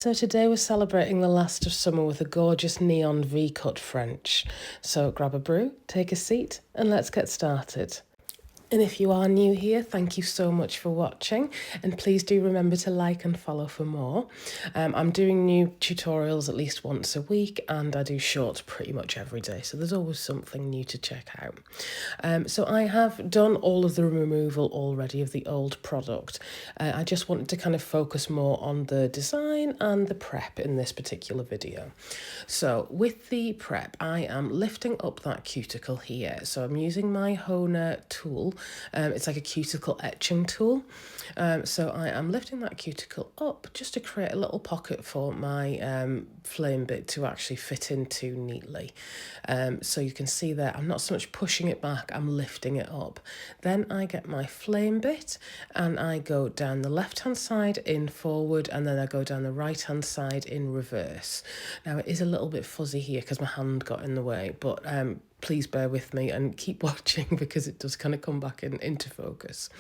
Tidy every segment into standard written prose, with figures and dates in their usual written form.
So today we're celebrating the last of summer with a gorgeous neon V-cut French. So grab a brew, take a seat, and let's get started. And if you are new here, thank you so much for watching, and please do remember to like and follow for more. I'm doing new tutorials at least once a week, and I do shorts pretty much every day, so there's always something new to check out. So I have done all of the removal already of the old product. I just wanted to kind of focus more on the design and the prep in this particular video. So with the prep, I am lifting up that cuticle here. So I'm using my Hohner tool. It's like a cuticle etching tool. So I am lifting that cuticle up just to create a little pocket for my flame bit to actually fit into neatly. So you can see there, I'm not so much pushing it back, I'm lifting it up. Then I get my flame bit and I go down the left hand side in forward, and then I go down the right hand side in reverse. Now it is a little bit fuzzy here because my hand got in the way, but please bear with me and keep watching because it does kind of come back into focus.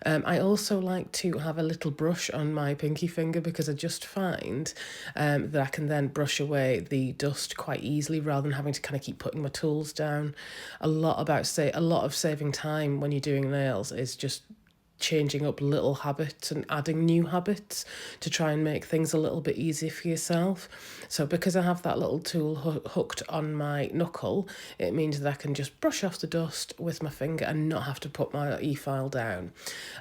I also like to have a little brush on my pinky finger because I just find that I can then brush away the dust quite easily rather than having to kind of keep putting my tools down. A lot of saving time when you're doing nails is just changing up little habits and adding new habits to try and make things a little bit easier for yourself. So because I have that little tool hooked on my knuckle, it means that I can just brush off the dust with my finger and not have to put my e-file down.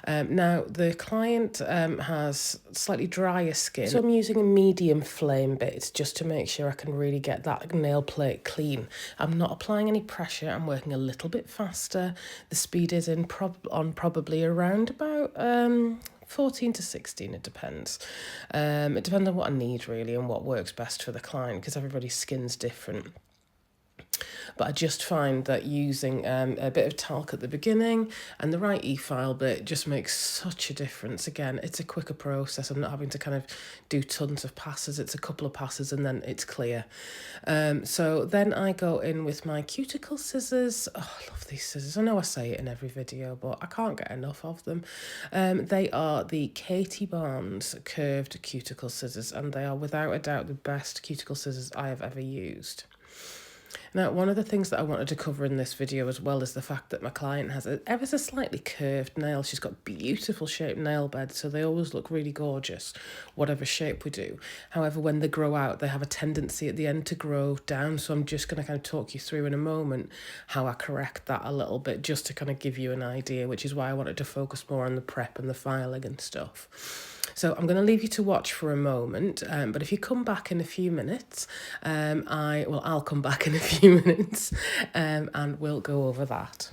Now the client has slightly drier skin, so I'm using a medium flame bit just to make sure I can really get that nail plate clean. I'm not applying any pressure, I'm working a little bit faster. The speed is on probably around about 14 to 16, it depends. It depends on what I need really and what works best for the client because everybody's skin's different. But I just find that using a bit of talc at the beginning and the right e-file bit just makes such a difference. Again, it's a quicker process. I'm not having to kind of do tons of passes. It's a couple of passes and then it's clear. So then I go in with my cuticle scissors. Oh, I love these scissors. I know I say it in every video, but I can't get enough of them. They are the Katie Barnes curved cuticle scissors, and they are without a doubt the best cuticle scissors I have ever used. Now, one of the things that I wanted to cover in this video as well is the fact that my client has a ever so slightly curved nail. She's got beautiful shaped nail beds, so they always look really gorgeous, whatever shape we do. However, when they grow out, they have a tendency at the end to grow down. So I'm just going to kind of talk you through in a moment how I correct that a little bit, just to kind of give you an idea, which is why I wanted to focus more on the prep and the filing and stuff. So I'm going to leave you to watch for a moment, but if you come back in a few minutes, I'll come back in a few minutes and we'll go over that.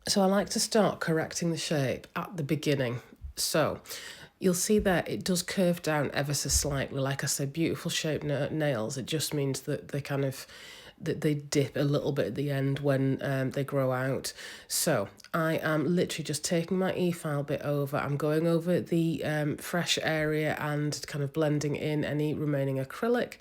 So I like to start correcting the shape at the beginning. So you'll see that it does curve down ever so slightly. Like I said, beautiful shaped nails. It just means that they dip a little bit at the end when they grow out. So I am literally just taking my e-file bit over. I'm going over the fresh area and kind of blending in any remaining acrylic,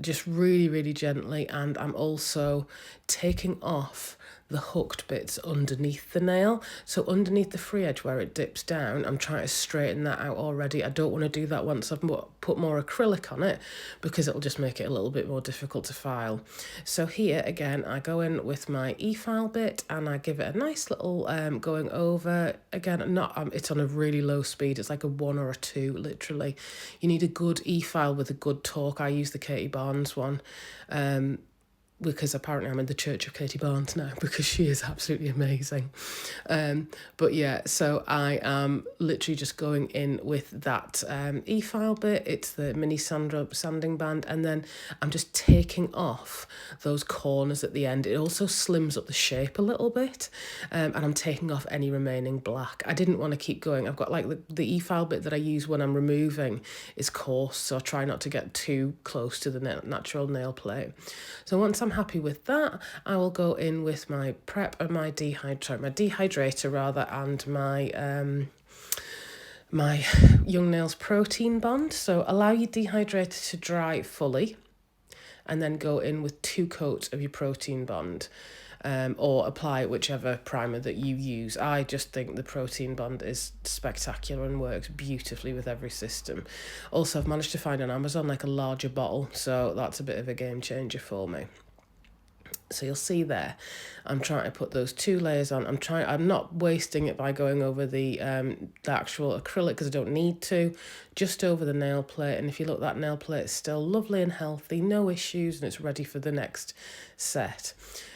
just really, really gently. And I'm also taking off the hooked bits underneath the nail. So underneath the free edge where it dips down, I'm trying to straighten that out already. I don't want to do that once I've put more acrylic on it because it'll just make it a little bit more difficult to file. So here again, I go in with my e-file bit and I give it a nice little going over. Again, it's on a really low speed. It's like a 1 or a 2, literally. You need a good e-file with a good torque. I use the Katie Barnes one. Because apparently I'm in the Church of Katie Barnes now because she is absolutely amazing. But yeah, so I am literally just going in with that e-file bit. It's the mini sanding band, and then I'm just taking off those corners at the end. It also slims up the shape a little bit, and I'm taking off any remaining black. I didn't want to keep going. I've got like the e-file bit that I use when I'm removing is coarse, so I try not to get too close to the natural nail plate. So once I'm happy with that, I will go in with my prep and my dehydrator rather, and my Young Nails protein bond. So allow your dehydrator to dry fully. and then go in with 2 coats of your Protein Bond. Or apply whichever primer that you use. I just think the Protein Bond is spectacular and works beautifully with every system. Also, I've managed to find on Amazon like a larger bottle, so that's a bit of a game changer for me. So you'll see there, I'm trying to put those 2 layers on. I'm not wasting it by going over the actual acrylic because I don't need to, just over the nail plate. And if you look, that nail plate is still lovely and healthy, no issues, and it's ready for the next set.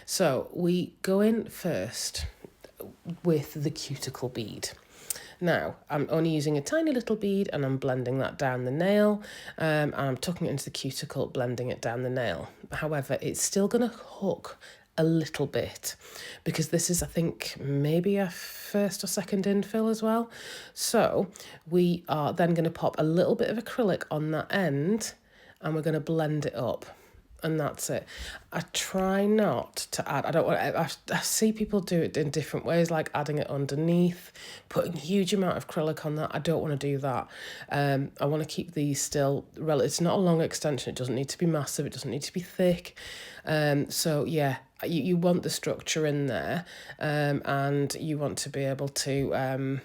So we go in first with the cuticle bead. Now, I'm only using a tiny little bead and I'm blending that down the nail, and I'm tucking it into the cuticle, blending it down the nail. However, it's still going to hook a little bit because this is, I think, maybe a first or second infill as well. So we are then going to pop a little bit of acrylic on that end and we're going to blend it up. And that's it. I try not to add, I don't want to, I see people do it in different ways, like adding it underneath, putting a huge amount of acrylic on that. I don't want to do that. I want to keep these still, it's not a long extension. It doesn't need to be massive. It doesn't need to be thick. So yeah, you want the structure in there, and you want to be able to, have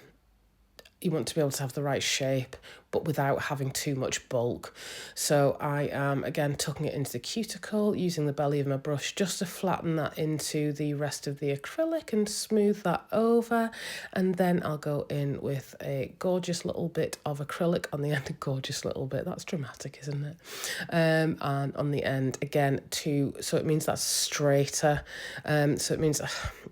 the right shape, but without having too much bulk. So I am, again, tucking it into the cuticle, using the belly of my brush just to flatten that into the rest of the acrylic and smooth that over. And then I'll go in with a gorgeous little bit of acrylic on the end. A gorgeous little bit, that's dramatic, isn't it? And on the end, again, so it means that's straighter. So it means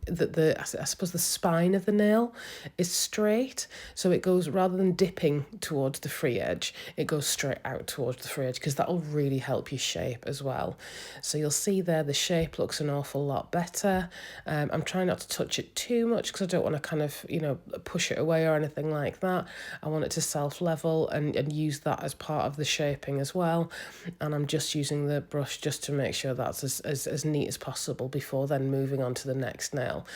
that I suppose the spine of the nail is straight. So it goes, rather than dipping towards the free edge, it goes straight out towards the free edge, because that will really help your shape as well. So you'll see there the shape looks an awful lot better. I'm trying not to touch it too much because I don't want to kind of, push it away or anything like that. I want it to self-level and use that as part of the shaping as well. And I'm just using the brush just to make sure that's as neat as possible before then moving on to the next nail.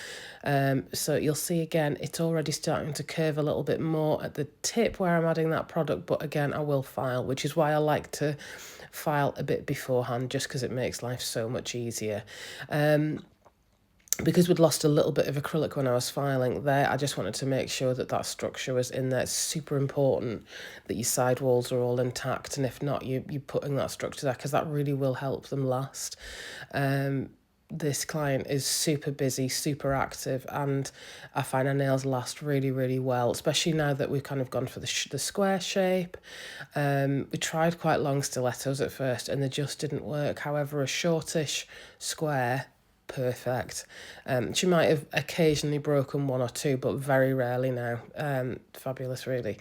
So you'll see again, it's already starting to curve a little bit more at the tip where I'm adding that product, but again, I will file, which is why I like to file a bit beforehand, just because it makes life so much easier. Because we'd lost a little bit of acrylic when I was filing there, I just wanted to make sure that that structure was in there. It's super important that your side walls are all intact, and if not, you're putting that structure there, because that really will help them last. This client is super busy, super active, and I find her nails last really, really well, especially now that we've kind of gone for the square shape. We tried quite long stilettos at first and they just didn't work. However, a shortish square, perfect. She might have occasionally broken 1 or 2, but very rarely now. Fabulous, really.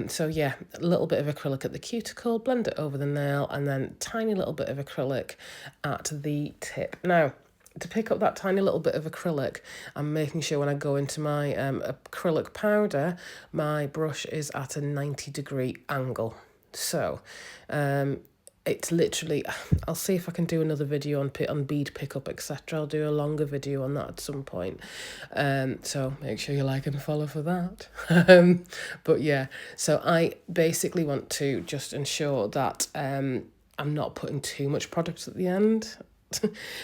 So yeah, a little bit of acrylic at the cuticle, blend it over the nail, and then tiny little bit of acrylic at the tip. Now, to pick up that tiny little bit of acrylic, I'm making sure when I go into my acrylic powder, my brush is at a 90-degree angle. So it's literally, I'll see if I can do another video on bead pickup, etc. I'll do a longer video on that at some point. So make sure you like and follow for that. But yeah, so I basically want to just ensure that I'm not putting too much product at the end.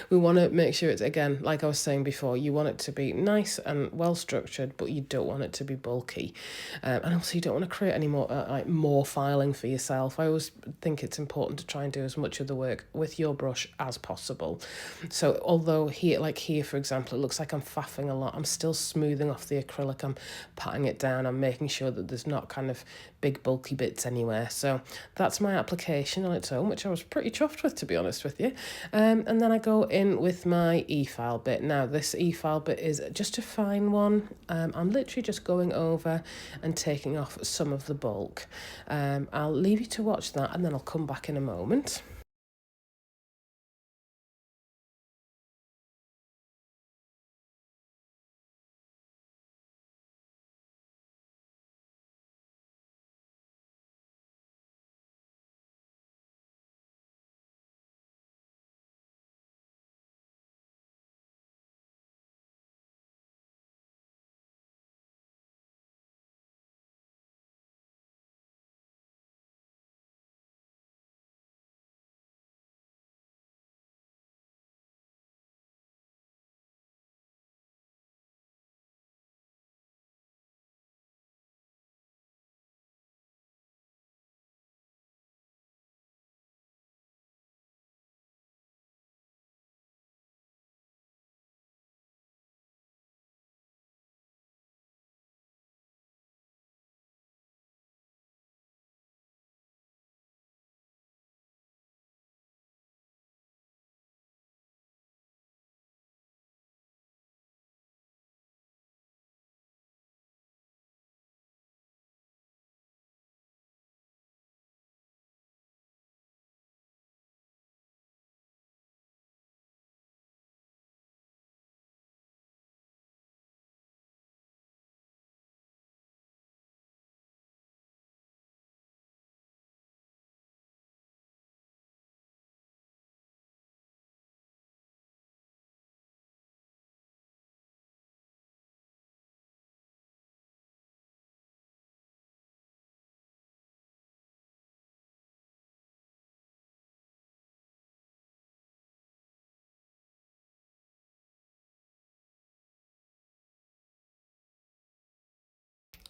We want to make sure it's, again, like I was saying before, you want it to be nice and well structured, but you don't want it to be bulky, and also you don't want to create any more more filing for yourself. I always think it's important to try and do as much of the work with your brush as possible. So although here, for example, it looks like I'm faffing a lot, I'm still smoothing off the acrylic, I'm patting it down, I'm making sure that there's not kind of big bulky bits anywhere. So that's my application on its own, which I was pretty chuffed with, to be honest with you. And then I go in with my e-file bit. Now this e-file bit is just a fine one. I'm literally just going over and taking off some of the bulk. I'll leave you to watch that and then I'll come back in a moment.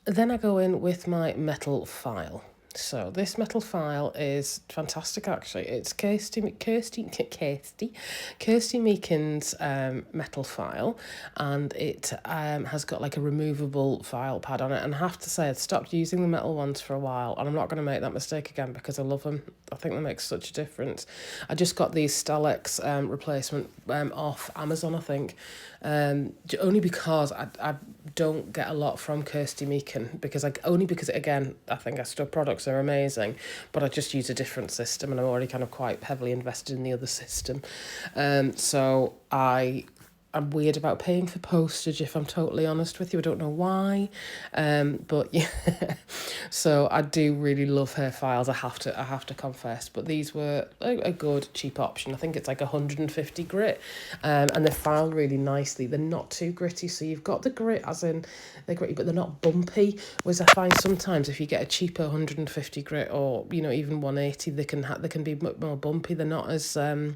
Then I go in with my metal file. So this metal file is fantastic actually. It's Kirsty Meakin's metal file, and it has got like a removable file pad on it. And I have to say I'd stopped using the metal ones for a while, and I'm not going to make that mistake again because I love them. I think they make such a difference. I just got these Stalex replacement off Amazon, I think, only because I don't get a lot from Kirsty Meakin because again I think her stuff products are amazing, but I just use a different system and I'm already kind of quite heavily invested in the other system, so I'm weird about paying for postage, if I'm totally honest with you. I don't know why, but yeah. So I do really love her files. I have to confess. But these were a good cheap option. I think it's like 150 grit, and they file really nicely. They're not too gritty, so you've got the grit as in they're gritty, but they're not bumpy. Whereas I find sometimes if you get a cheaper 150 grit or even 180, they can be much more bumpy. They're not as they're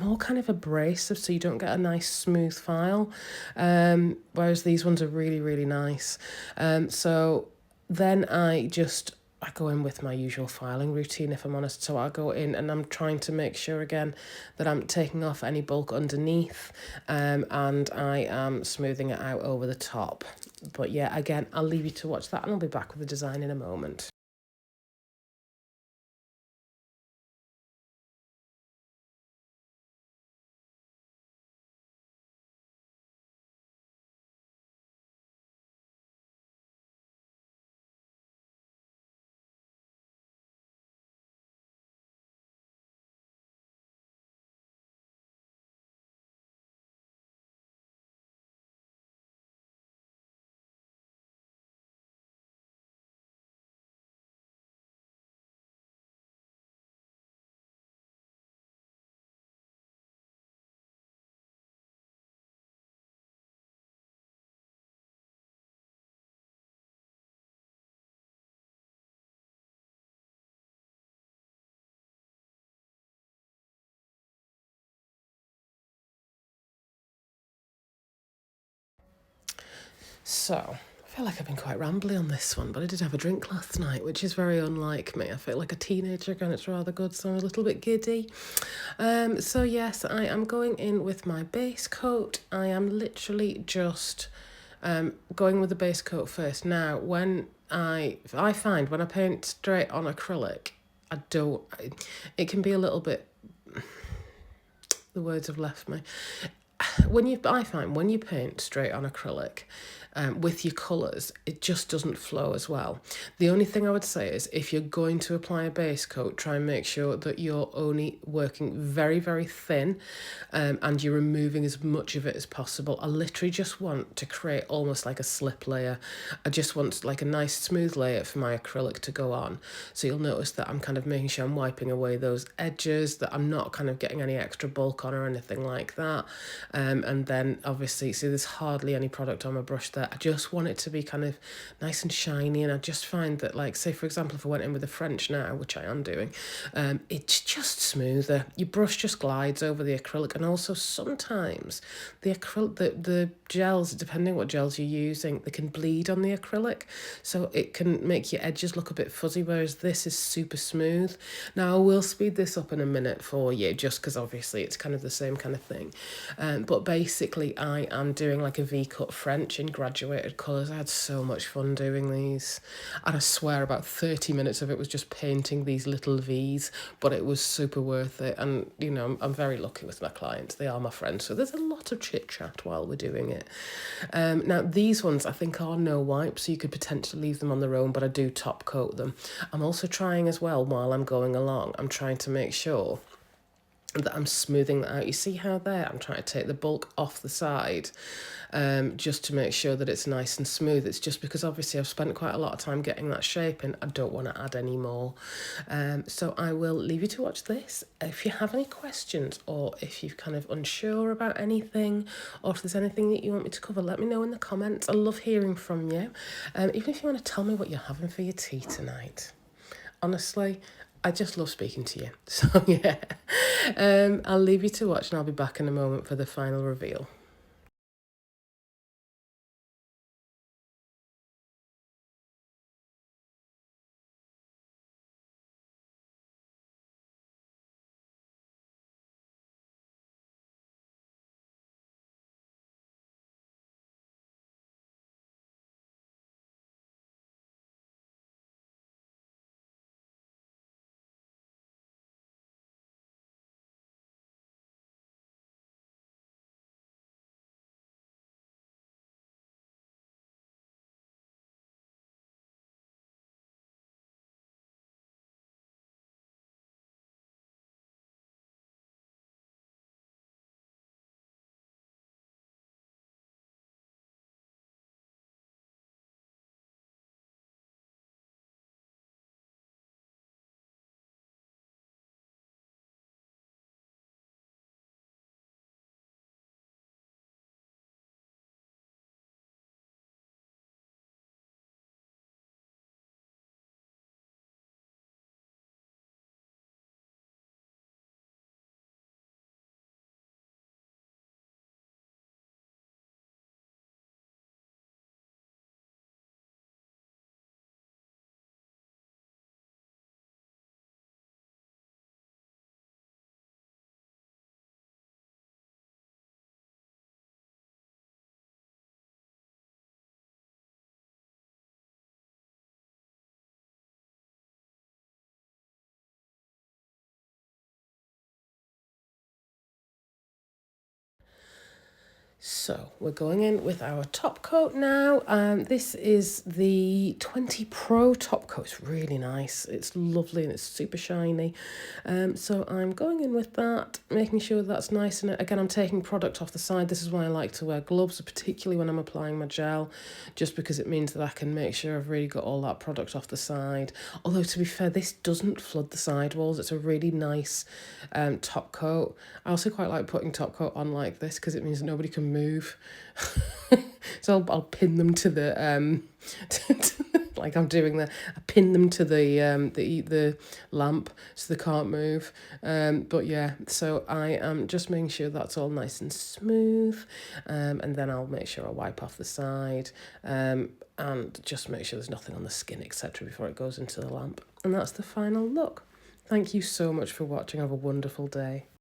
more kind of abrasive, so you don't get a nice smooth file. Whereas these ones are really, really nice. So then I go in with my usual filing routine, if I'm honest. So I go in and I'm trying to make sure again that I'm taking off any bulk underneath, and I am smoothing it out over the top. But yeah, again, I'll leave you to watch that and I'll be back with the design in a moment. So, I feel like I've been quite rambly on this one, but I did have a drink last night, which is very unlike me. I feel like a teenager again, it's rather good, so I'm a little bit giddy. So yes, I am going in with my base coat. I am literally just going with the base coat first. Now, I find when I paint straight on acrylic, it can be a little bit, the words have left me. I find when you paint straight on acrylic, with your colours, it just doesn't flow as well. The only thing I would say is if you're going to apply a base coat, try and make sure that you're only working very, very thin, and you're removing as much of it as possible. I literally just want to create almost like a slip layer. I just want like a nice smooth layer for my acrylic to go on. So you'll notice that I'm kind of making sure I'm wiping away those edges, that I'm not kind of getting any extra bulk on or anything like that. And then obviously, see there's hardly any product on my brush there. I just want it to be kind of nice and shiny, and I just find that, like, say for example, if I went in with a French now, which I am doing, it's just smoother. Your brush just glides over the acrylic, and also sometimes the gels, depending what gels you're using, they can bleed on the acrylic, so it can make your edges look a bit fuzzy, whereas this is super smooth. Now I will speed this up in a minute for you, just because obviously it's kind of the same kind of thing. But basically I am doing like a V-cut French in graduated colours. I had so much fun doing these, and I swear about 30 minutes of it was just painting these little V's, but it was super worth it. And I'm very lucky with my clients, they are my friends, so there's a lot of chit chat while we're doing it. Now these ones I think are no wipe, so you could potentially leave them on their own, but I do top coat them. I'm also trying as well, while I'm going along, I'm trying to make sure that I'm smoothing that out. You see how there I'm trying to take the bulk off the side, just to make sure that it's nice and smooth. It's just because obviously I've spent quite a lot of time getting that shape and I don't want to add any more. So I will leave you to watch this. If you have any questions, or if you're kind of unsure about anything, or if there's anything that you want me to cover, let me know in the comments. I love hearing from you. Even if you want to tell me what you're having for your tea tonight. Honestly, I just love speaking to you. So yeah, I'll leave you to watch and I'll be back in a moment for the final reveal. So we're going in with our top coat now. This is the 20 Pro top coat. It's really nice. It's lovely and it's super shiny. So I'm going in with that, making sure that's nice. And again, I'm taking product off the side. This is why I like to wear gloves, particularly when I'm applying my gel, just because it means that I can make sure I've really got all that product off the side. Although, to be fair, this doesn't flood the sidewalls. It's a really nice top coat. I also quite like putting top coat on like this because it means that nobody can move. So I'll pin them to the like I'm doing the, I pin them to the lamp so they can't move. But yeah, so I am just making sure that's all nice and smooth, and then I'll make sure I wipe off the side, and just make sure there's nothing on the skin, etc., before it goes into the lamp. And that's the final look. Thank you so much for watching. Have a wonderful day.